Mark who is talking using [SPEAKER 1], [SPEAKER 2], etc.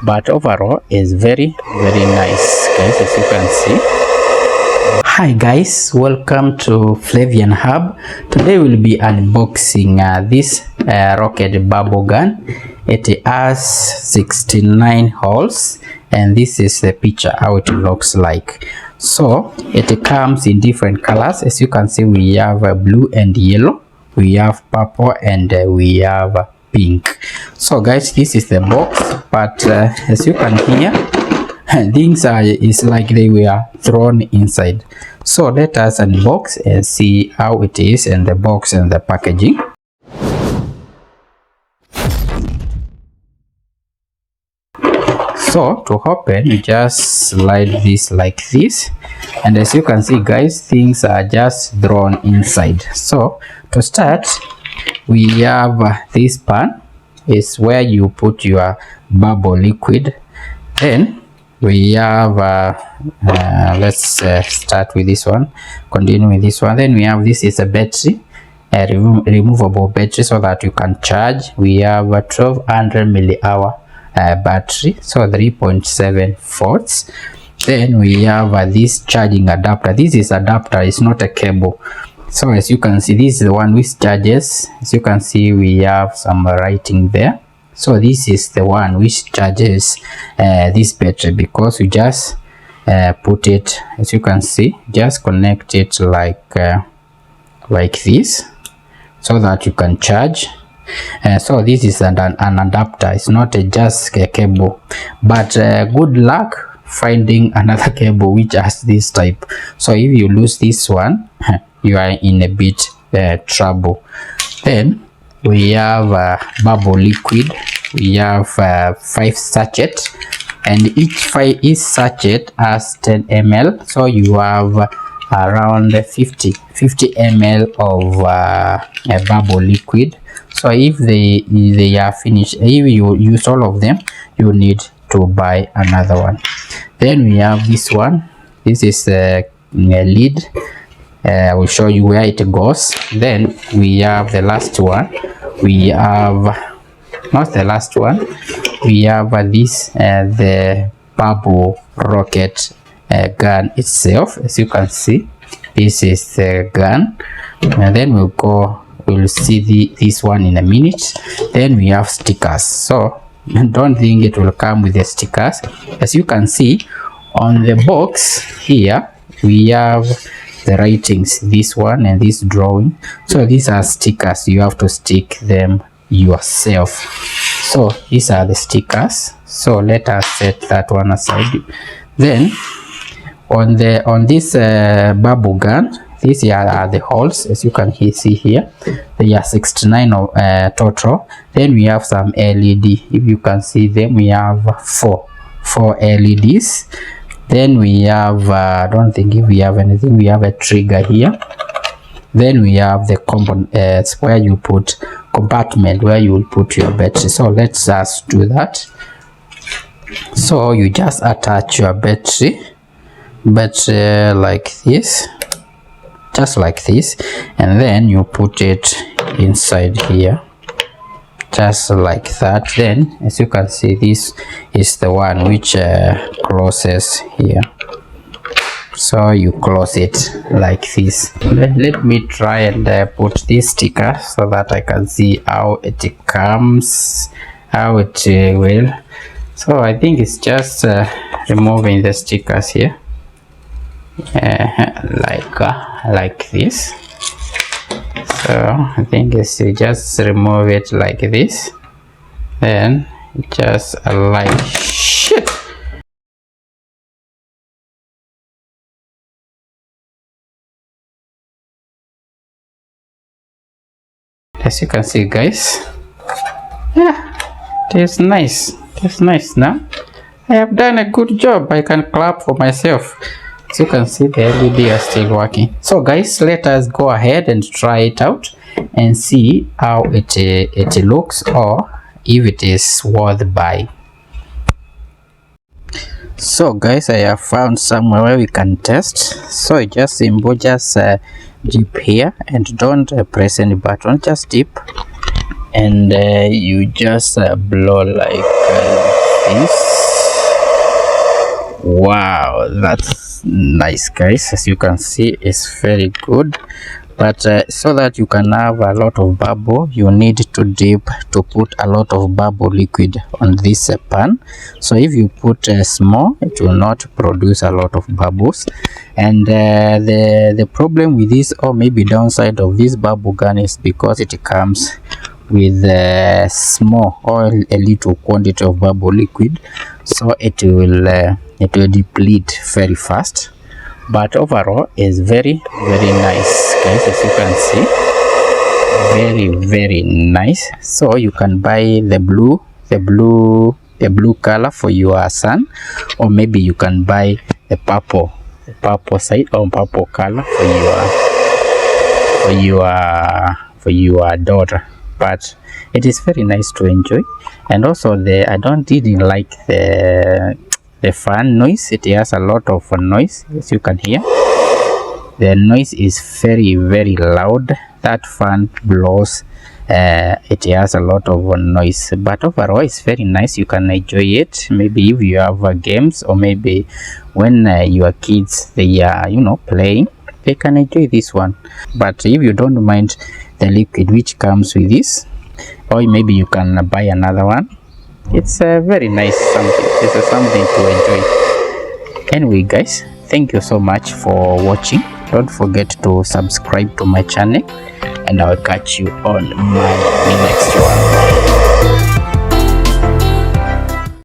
[SPEAKER 1] but overall is very nice, guys, as you can see. Hi guys, welcome to Flavian Hub. Today we'll be unboxing this rocket bubble gun. It has 69 holes, and this is the picture how it looks like. So it comes in different colors. As you can see, we have blue and yellow, we have purple, and we have pink. So guys, this is the box, but as you can hear, things is like they were thrown inside. So let us unbox and see how it is in the box and the packaging. So to open, you just slide this like this, and as you can see guys, things are just thrown inside. So to start, we have this pan is where you put your bubble liquid. Then we have let's start with this one, continue with this one. Then we have this is a battery, a removable battery, so that you can charge. We have a 1200 millihour battery, so 3.7 volts. Then we have this charging adapter. This is adapter, it's not a cable. So as you can see, this is the one which charges. As you can see, we have some writing there. So this is the one which charges this battery, because you just put it, as you can see, just connect it like this, so that you can charge. So this is an adapter, it's not just a cable, but good luck finding another cable which has this type. So if you lose this one, you are in a bit trouble. Then we have bubble liquid. We have 5 sachets, and each sachet has 10 ml, so you have around 50 ml of bubble liquid. So if they are finished, if you use all of them, you need to buy another one. Then we have this one. This is a lid. I will show you where it goes. Then we have the last one. We have not the last one, we have this the bubble rocket gun itself. As you can see, this is the gun, and then we'll see this one in a minute. Then we have stickers, so don't think it will come with the stickers. As you can see on the box here, we have the writings, this one and this drawing. So these are stickers, you have to stick them yourself. So these are the stickers. So let us set that one aside. Then on this bubble gun, these are the holes. As you can see here, there are 69 total. Then we have some LED. If you can see them, we have four LEDs. Then we have I don't think if we have anything, we have a trigger here. Then we have the component where you put compartment where you will put your battery. So let's just do that. So you just attach your battery like this, just like this, and then you put it inside here, just like that. Then as you can see, this is the one which closes here. So you close it like this. Let me try and put this sticker so that I can see how it comes, how it will. So I think it's just removing the stickers here, like this. So I think it's just remove it like this, then just like shit. As you can see guys, yeah, it is nice. It's nice. Now I have done a good job. I can clap for myself. As you can see, the LED are still working. So guys, let us go ahead and try it out and see how it looks, or if it is worth buying. So guys, I have found somewhere where we can test. So just simple, just dip here and don't press any button, just dip, and you just blow like this. Wow, that's nice, guys. As you can see, it's very good. But so that you can have a lot of bubble, you need to put a lot of bubble liquid on this pan. So if you put small, it will not produce a lot of bubbles. And the problem with this, or maybe downside of this bubble gun, is because it comes with small or a little quantity of bubble liquid, so it will deplete very fast. But overall is very nice, guys. As you can see, very nice. So you can buy the blue color for your son, or maybe you can buy the purple side, or purple color for your daughter. But it is very nice to enjoy. And also I didn't like the fan noise. It has a lot of noise, as you can hear. The noise is very loud. That fan blows. It has a lot of noise, but overall it's very nice. You can enjoy it, maybe if you have games, or maybe when your kids, they are playing, they can enjoy this one. But if you don't mind the liquid which comes with this, or maybe you can buy another one. It's a very nice something. It's something to enjoy. Anyway, guys, thank you so much for watching. Don't forget to subscribe to my channel, and I'll catch you on my next one.